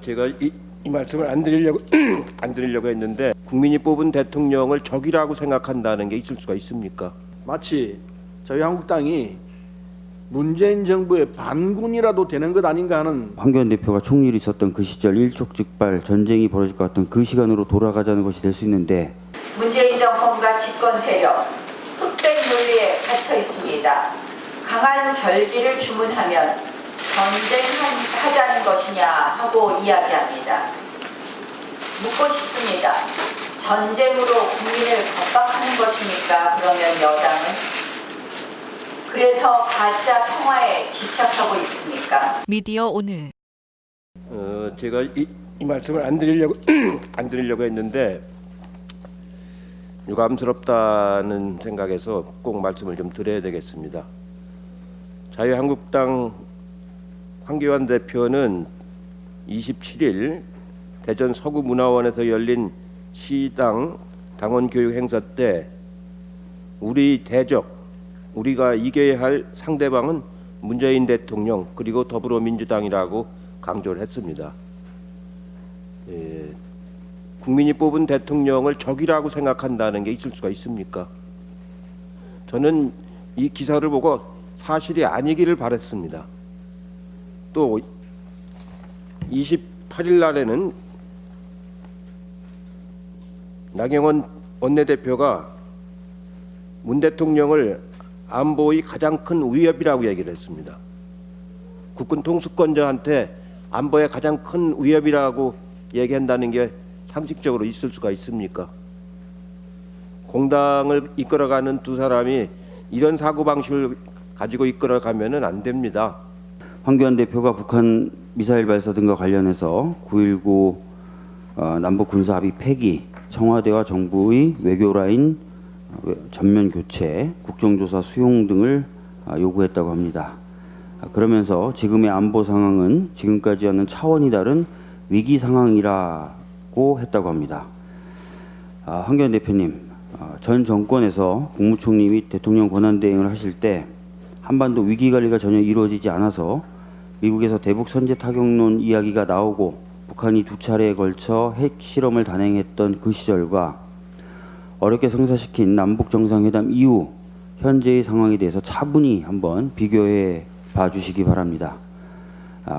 제가 이 말씀을 안 드리려고 했는데 국민이 뽑은 대통령을 적이라고 생각한다는 게 있을 수가 있습니까? 마치 자유한국당이 문재인 정부의 반군이라도 되는 것 아닌가 하는 황교안 대표가 총리로 있었던 그 시절 일촉즉발 전쟁이 벌어질 것 같은 그 시간으로 돌아가자는 것이 될 수 있는데, 문재인 정권과 집권 세력 흑백 논리에 갇혀 있습니다. 강한 결기를 주문하면 전쟁하자는 것이냐 하고 이야기합니다. 묻고 싶습니다. 전쟁으로 국민을 겁박하는 것입니까? 그러면 여당은? 그래서 가짜 평화에 집착하고 있습니까? 미디어 오늘. 제가 이 말씀을 안 드리려고 했는데 유감스럽다는 생각에서 꼭 말씀을 좀 드려야 되겠습니다. 자유한국당 황교안 대표는 27일 대전 서구문화원에서 열린 시당 당원 교육 행사 때 우리 대적, 우리가 이겨야 할 상대방은 문재인 대통령 그리고 더불어민주당이라고 강조를 했습니다. 국민이 뽑은 대통령을 적이라고 생각한다는 게 있을 수가 있습니까? 저는 이 기사를 보고 사실이 아니기를 바랬습니다. 또 28일 날에는 나경원 원내대표가 문 대통령을 안보의 가장 큰 위협이라고 얘기를 했습니다. 국군 통수권자한테 안보의 가장 큰 위협이라고 얘기한다는 게 상식적으로 있을 수가 있습니까? 공당을 이끌어가는 두 사람이 이런 사고방식을 가지고 이끌어가면은 안 됩니다. 황교안 대표가 북한 미사일 발사 등과 관련해서 9.19 남북 군사 합의 폐기, 청와대와 정부의 외교라인 전면 교체, 국정조사 수용 등을 요구했다고 합니다. 그러면서 지금의 안보 상황은 지금까지와는 차원이 다른 위기 상황이라고 했다고 합니다. 황교안 대표님, 전 정권에서 국무총리 및 대통령 권한대행을 하실 때 한반도 위기 관리가 전혀 이루어지지 않아서 미국에서 대북 선제 타격론 이야기가 나오고 북한이 두 차례에 걸쳐 핵 실험을 단행했던 그 시절과 어렵게 성사시킨 남북 정상회담 이후 현재의 상황에 대해서 차분히 한번 비교해 봐주시기 바랍니다.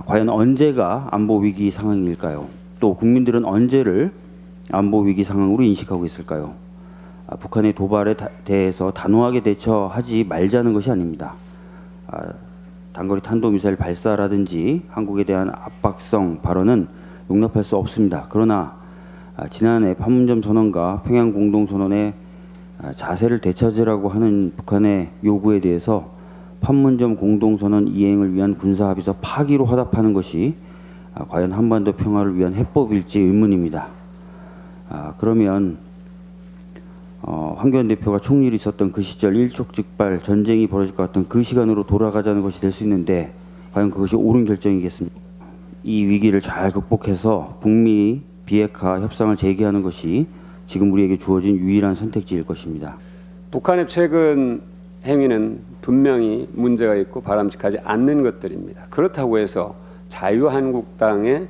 과연 언제가 안보 위기 상황일까요? 또 국민들은 언제를 안보 위기 상황으로 인식하고 있을까요? 북한의 도발에 대해서 단호하게 대처하지 말자는 것이 아닙니다. 단거리 탄도미사일 발사라든지 한국에 대한 압박성 발언은 용납할 수 없습니다. 그러나 지난해 판문점 선언과 평양 공동선언의 자세를 되찾으라고 하는 북한의 요구에 대해서 판문점 공동선언 이행을 위한 군사합의서 파기로 화답하는 것이 과연 한반도 평화를 위한 해법일지 의문입니다. 그러면 황교안 대표가 총리로 있었던 그 시절 일촉즉발 전쟁이 벌어질 것 같은 그 시간으로 돌아가자는 것이 될 수 있는데 과연 그것이 옳은 결정이겠습니까? 이 위기를 잘 극복해서 북미 비핵화 협상을 재개하는 것이 지금 우리에게 주어진 유일한 선택지일 것입니다. 북한의 최근 행위는 분명히 문제가 있고 바람직하지 않는 것들입니다. 그렇다고 해서 자유한국당의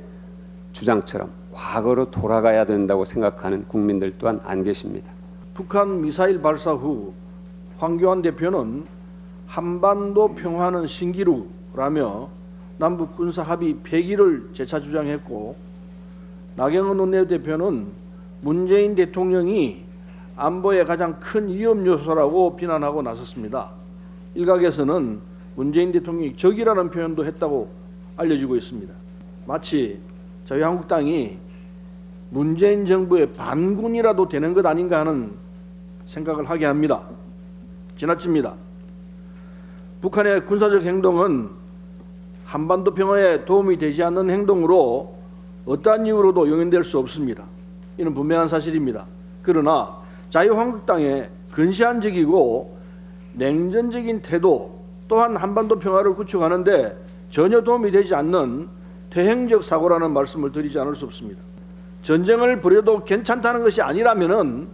주장처럼 과거로 돌아가야 된다고 생각하는 국민들 또한 안 계십니다. 북한 미사일 발사 후 황교안 대표는 한반도 평화는 신기루라며 남북 군사 합의 폐기를 재차 주장했고, 나경원 원내대표는 문재인 대통령이 안보의 가장 큰 위험 요소라고 비난하고 나섰습니다. 일각에서는 문재인 대통령이 적이라는 표현도 했다고 알려지고 있습니다. 마치 자유한국당이 문재인 정부의 반군이라도 되는 것 아닌가 하는 생각을 하게 합니다. 지나칩니다. 북한의 군사적 행동은 한반도 평화에 도움이 되지 않는 행동으로 어떠한 이유로도 용인될 수 없습니다. 이는 분명한 사실입니다. 그러나 자유한국당의 근시안적이고 냉전적인 태도 또한 한반도 평화를 구축하는 데 전혀 도움이 되지 않는 퇴행적 사고라는 말씀을 드리지 않을 수 없습니다. 전쟁을 벌여도 괜찮다는 것이 아니라면은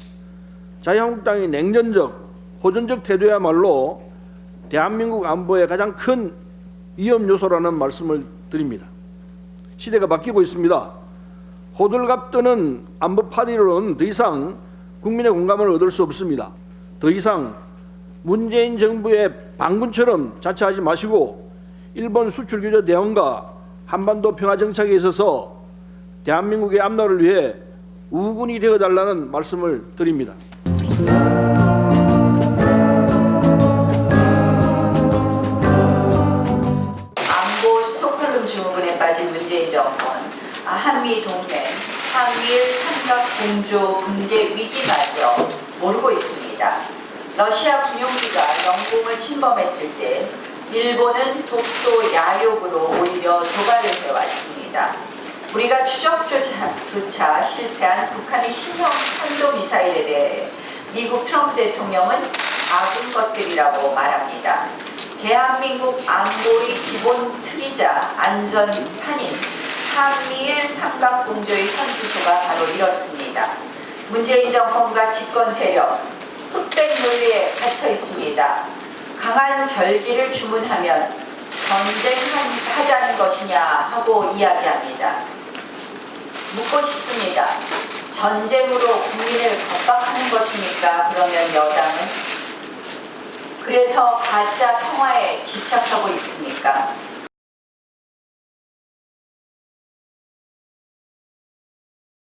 자유한국당의 냉전적, 호전적 태도야말로 대한민국 안보의 가장 큰 위험 요소라는 말씀을 드립니다. 시대가 바뀌고 있습니다. 호들갑 떠는 안보 파리로는 더 이상 국민의 공감을 얻을 수 없습니다. 더 이상 문재인 정부의 반군처럼 자처하지 마시고 일본 수출 규제 대응과 한반도 평화 정착에 있어서 대한민국의 앞날을 위해 우군이 되어달라는 말씀을 드립니다. 안보 스톡홀름 증후군에 빠진 문재인 정권, 한미 동맹, 한미일 삼각 공조 붕괴 위기마저 모르고 있습니다. 러시아 군용기가 영공을 침범했을 때 일본은 독도 야욕으로 오히려 도발을 해왔습니다. 우리가 추적조차 실패한 북한의 신형 탄도미사일에 대해 미국 트럼프 대통령은 악은 것들이라고 말합니다. 대한민국 안보의 기본 틀이자 안전판인 한미일 삼각공조의 현주소가 바로 이렇습니다. 문재인 정권과 집권 세력, 흑백 논리에 갇혀 있습니다. 강한 결기를 주문하면 전쟁하자는 것이냐 하고 이야기합니다. 묻고 싶습니다. 전쟁으로 국민을 겁박하는 것입니까? 그러면 여당은? 그래서 가짜 평화에 집착하고 있습니까?